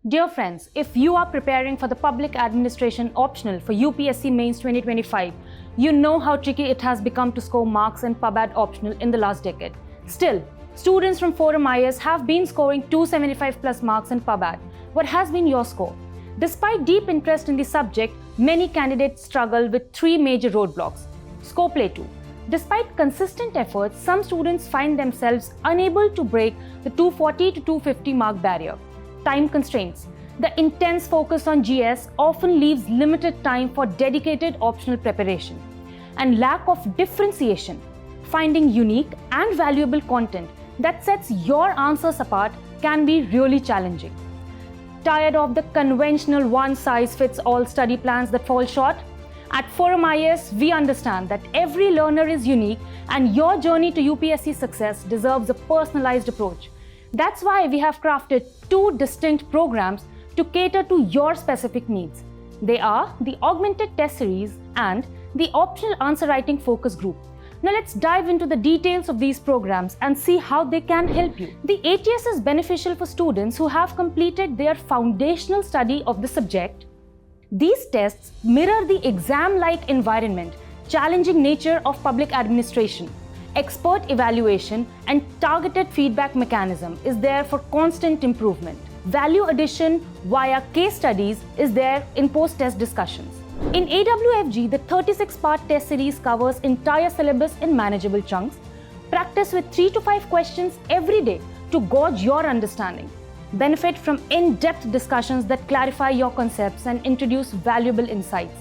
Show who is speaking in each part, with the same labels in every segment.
Speaker 1: Dear friends, if you are preparing for the Public Administration Optional for UPSC Mains 2025, you know how tricky it has become to score marks in PubAd Optional in the last decade. Still, students from ForumIAS have been scoring 275 plus marks in PubAd. What has been your score? Despite deep interest in the subject, many candidates struggle with three major roadblocks. Score plateau. Despite consistent efforts, some students find themselves unable to break the 240 to 250 mark barrier. Time constraints. The intense focus on GS often leaves limited time for dedicated optional preparation. And lack of differentiation. Finding unique and valuable content that sets your answers apart can be really challenging. Tired of the conventional one-size-fits-all study plans that fall short? At ForumIAS, we understand that every learner is unique and your journey to UPSC success deserves a personalized approach. That's why we have crafted two distinct programs to cater to your specific needs. They are the Augmented Test Series and the Optional Answer Writing Focus Group. Now let's dive into the details of these programs and see how they can help you. The ATS is beneficial for students who have completed their foundational study of the subject. These tests mirror the exam-like environment, challenging nature of public administration. Expert evaluation and targeted feedback mechanism is there for constant improvement. Value addition via case studies is there in post-test discussions. In OAWFG, the 36-part test series covers entire syllabus in manageable chunks. Practice with 3 to 5 questions every day to gauge your understanding. Benefit from in-depth discussions that clarify your concepts and introduce valuable insights.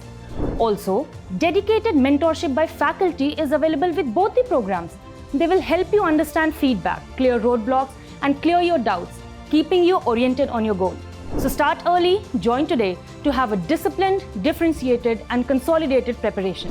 Speaker 1: Also, dedicated mentorship by faculty is available with both the programs. They will help you understand feedback, clear roadblocks, and clear your doubts, keeping you oriented on your goal. So start early, join today to have a disciplined, differentiated, and consolidated preparation.